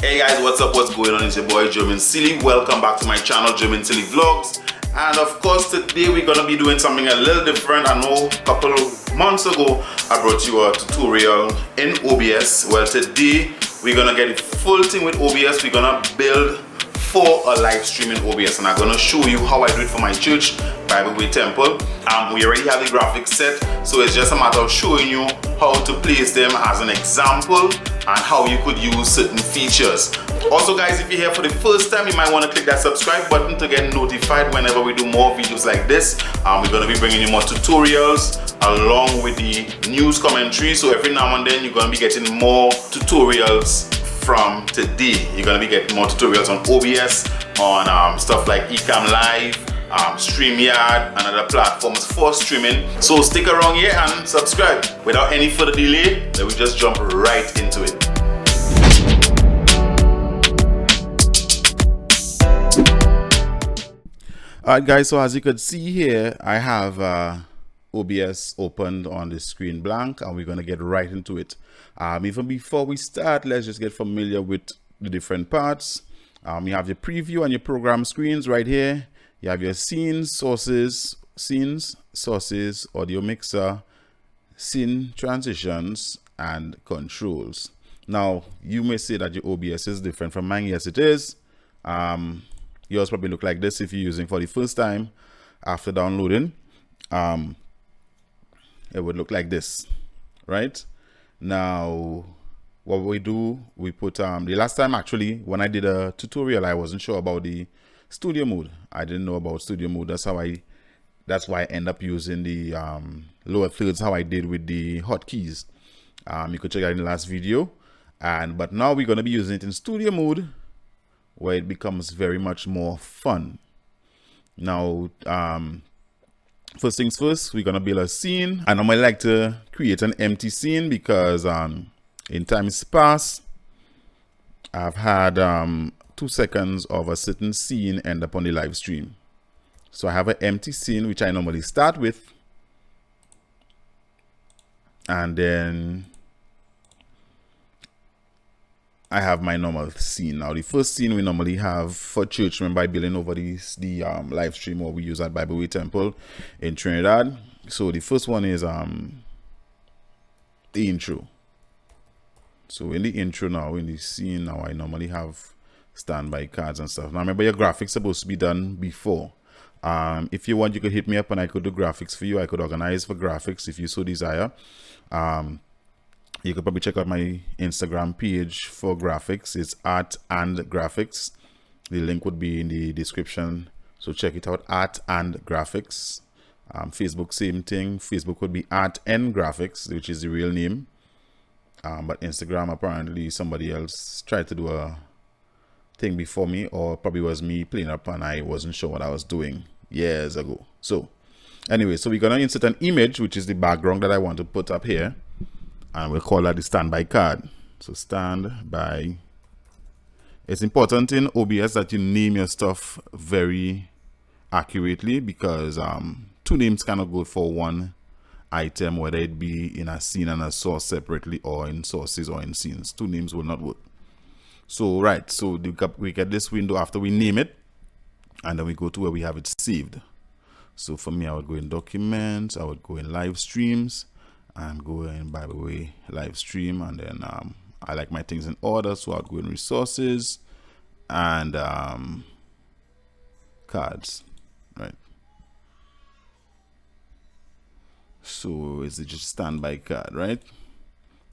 Hey guys, what's up, what's going on? It's your boy DAVINCI. Welcome back to my channel, DAVINCI Vlogs. And of course today we're gonna be doing something a little different. I know a couple of months ago I brought you a tutorial in OBS. Well, today we're gonna get a full thing with OBS. We're gonna build for a live stream in OBS, and I'm gonna show you how I do it for my church, Bible Way Temple. We already have the graphics set, so it's just a matter of showing you how to place them as an example and how you could use certain features. Also guys, if you're here for the first time, you might want to click that subscribe button to get notified whenever we do more videos like this. We're going to be bringing you more tutorials along with the news commentary, so every now and then you're going to be getting more tutorials. From today, you're going to be getting more tutorials on OBS, on stuff like Ecamm Live, StreamYard, and other platforms for streaming. So stick around here and subscribe. Without any further delay, let me just jump right into it. Alright guys, so as you could see here, I have OBS opened on the screen blank, and we're going to get right into it. Even before we start, let's just get familiar with the different parts. You have your preview and your program screens right here. You have your scenes, sources, audio mixer, scene transitions, and controls. Now, you may say that your OBS is different from mine. Yes, it is. Yours probably look like this if you're using for the first time after downloading. It would look like this, right? Now, what we do, we put the last time actually when I did a tutorial, I wasn't sure about the studio mode. I didn't know about studio mode. That's why I end up using the lower thirds, how I did with the hotkeys. You could check out in the last video. But now we're gonna be using it in studio mode, where it becomes very much more fun. Now, first things first, we're gonna build a scene. I normally like to create an empty scene because in times past, I've had 2 seconds of a certain scene end up on the live stream. So I have an empty scene which I normally start with, and then I have my normal scene. Now the first scene we normally have for church, remember I building over the live stream, or we use at Bible Way Temple in Trinidad. So the first one is the intro. So in the intro now, in the scene now, I normally have standby cards and stuff. Now remember, your graphics supposed to be done before. If you want, you could hit me up and I could do graphics for you. I could organize for graphics if you so desire. You could probably check out my Instagram page for graphics. It's Art and Graphics. The link would be in the description, so check it out, Art and Graphics. Facebook, same thing. Facebook would be Art and Graphics, which is the real name. But Instagram, apparently somebody else tried to do a thing before me, or probably was me playing up and I wasn't sure what I was doing years ago. So anyway, so we're gonna insert an image, which is the background that I want to put up here, and we'll call that the standby card. So standby. It's important in OBS that you name your stuff very accurately, because 2 names cannot go for one item, whether it be in a scene and a source separately, or in sources or in scenes. 2 names will not work. So right, so we get this window after we name it, and then we go to where we have it saved. So for me, I would go in documents, I would go in live streams, and go in Bible Way live stream, and then I like my things in order, so I'll go in resources and cards, right? So it's just standby card, right?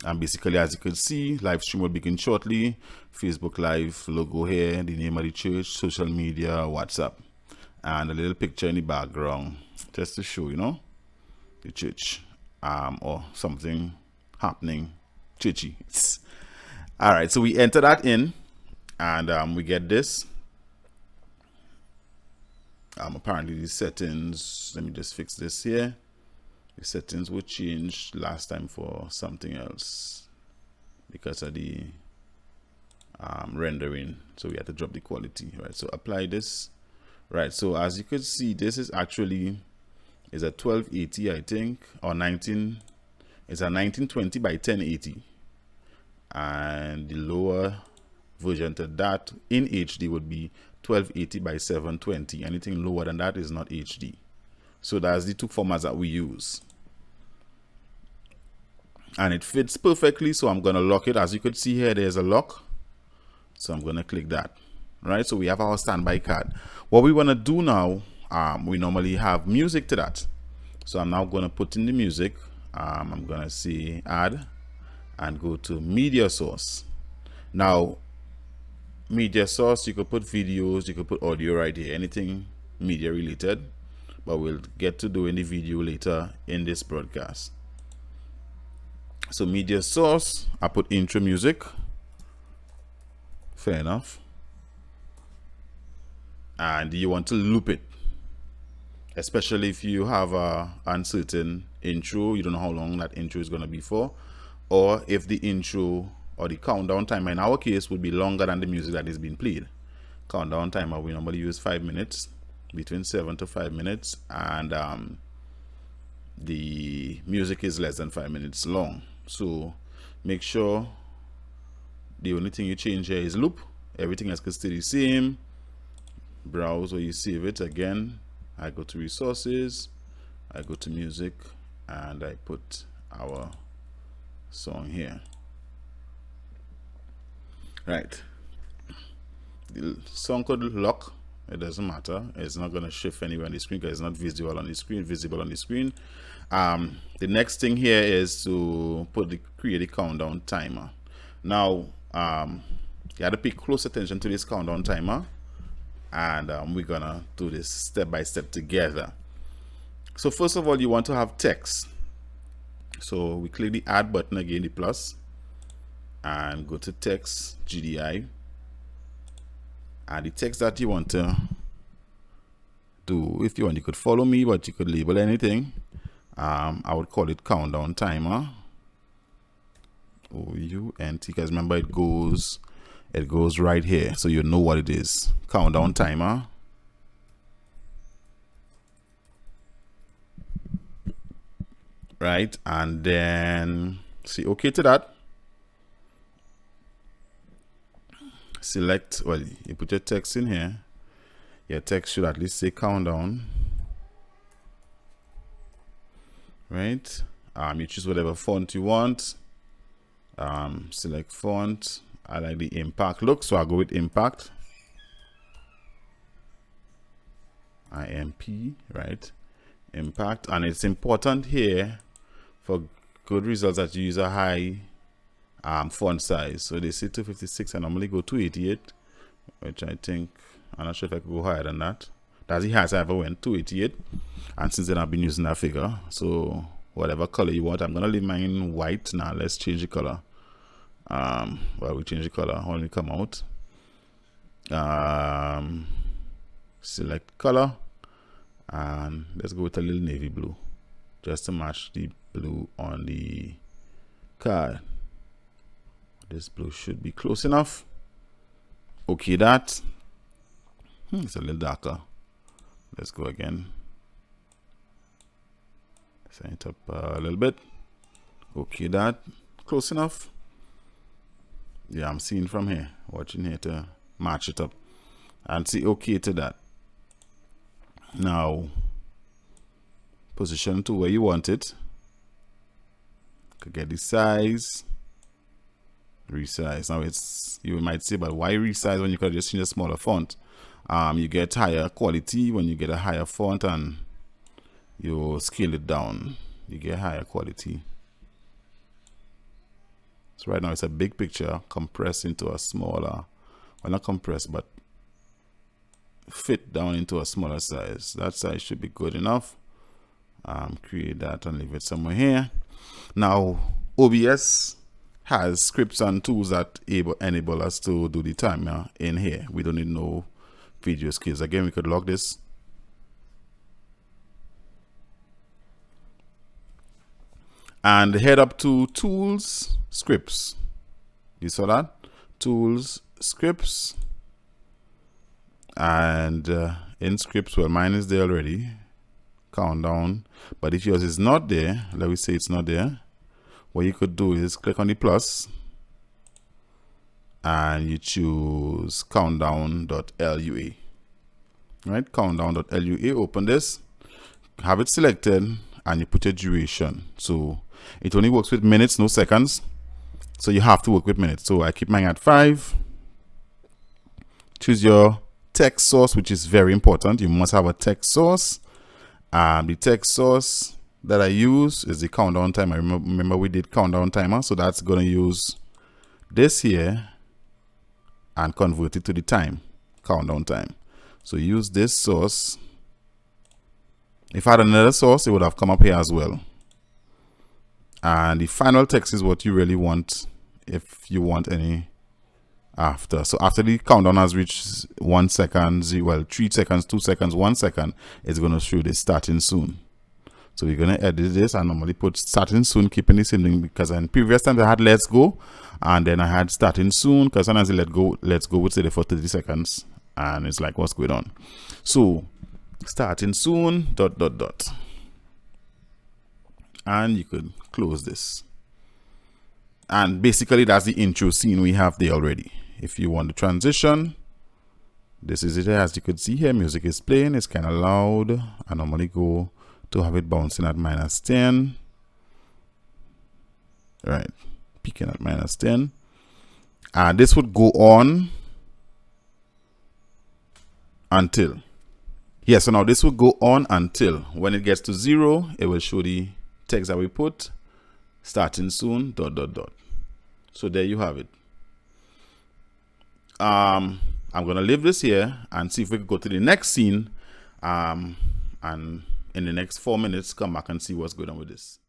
And basically, as you can see, live stream will begin shortly. Facebook Live logo here, the name of the church, social media, WhatsApp, and a little picture in the background just to show, you know, the church. Or something happening churchy. All right, so we enter that in, and we get this. Apparently the settings, let me just fix this here. The settings were changed last time for something else because of the rendering, so we had to drop the quality, right? So apply this, right? So as you could see, this is actually is a 1280, I think, or 19. It's a 1920 by 1080, and the lower version to that in HD would be 1280 by 720. Anything lower than that is not HD. So that's the two formats that we use. And it fits perfectly, so I'm going to lock it. As you could see here, there's a lock. So I'm going to click that. Right, so we have our standby card. What we want to do now, we normally have music to that. So I'm now going to put in the music. I'm going to say add and go to media source. Now, media source, you could put videos, you could put audio right here, anything media related, but we'll get to doing the video later in this broadcast. So media source, I put intro music. Fair enough. And you want to loop it, especially if you have a uncertain intro, you don't know how long that intro is going to be for, or if the intro or the countdown timer in our case would be longer than the music that is being played. Countdown timer, we normally use 5 minutes, between 7 to 5 minutes, and the music is less than 5 minutes long. So make sure the only thing you change here is loop. Everything else can stay the same. Browse or you save it. Again, I go to resources, I go to music, and I put our song here. Right, the song could lock, it doesn't matter, it's not going to shift anywhere on the screen because it's not visible on the screen. The next thing here is to create a countdown timer. Now you have to pay close attention to this countdown timer, and we're gonna do this step by step together. So first of all, you want to have text. So we click the add button again, the plus, and go to text, GDI, and the text that you want to do, if you want, you could follow me, but you could label anything. I would call it countdown timer, OUNT, because remember it goes right here, so you know what it is. Countdown timer. Right, and then say okay to that. Select, well, you put your text in here. Your text should at least say countdown. Right, you choose whatever font you want. Select font. I like the impact look, so I'll go with impact. IMP, right? Impact. And it's important here for good results that you use a high font size. So they say 256, I normally go 288, which I think, I'm not sure if I could go higher than that. That's the highest I ever went, 288. And since then I've been using that figure. So whatever color you want, I'm gonna leave mine white. Now let's change the color. Well, we change the color when we come out. Select color, and let's go with a little navy blue just to match the blue on the card. This blue should be close enough. Okay, that it's a little darker. Let's go again. Set it up a little bit. Okay, that close enough. Yeah, I'm seeing from here, watching here to match it up, and see okay to that. Now position to where you want it. Could get the size, resize. Now it's, you might say, but why resize when you could just change a smaller font? You get higher quality when you get a higher font, and you scale it down, you get higher quality. So right now it's a big picture compressed into a smaller, well, not compressed, but fit down into a smaller size. That size should be good enough. Create that and leave it somewhere here. Now OBS has scripts and tools that enable us to do the timer in here. We don't need no video skills. Again, we could log this. And head up to tools, scripts. You saw that? Tools, scripts. And in scripts, well, mine is there already. Countdown. But if yours is not there, let me say it's not there. What you could do is click on the plus and you choose countdown.lua. Right, countdown.lua, open this, have it selected, and you put your duration. So it only works with minutes, no seconds, so you have to work with minutes. So I keep mine at 5. Choose your text source, which is very important. You must have a text source. The text source that I use is the countdown timer. Remember we did countdown timer, so that's going to use this here and convert it to the time, countdown time. So use this source. If I had another source, it would have come up here as well. And the final text is what you really want if you want any after. So after the countdown has reached 1 second, 3 seconds, 2 seconds, 1 second, it's going to show this starting soon. So we're going to edit this. I normally put starting soon, keeping the same thing, because in previous times I had let's go and then I had starting soon, because sometimes let's go would say for 30 seconds and it's like, what's going on? So starting soon, ... And you could close this. And basically that's the intro scene we have there already. If you want the transition, this is it. As you could see here, music is playing. It's kind of loud. I normally go to have it bouncing at -10. Right, peaking at -10. And this would go on until, yeah, so now this will go on until when it gets to 0, it will show the text that we put, starting soon, ... So there you have it. I'm gonna leave this here and see if we can go to the next scene, and in the next 4 minutes come back and see what's going on with this.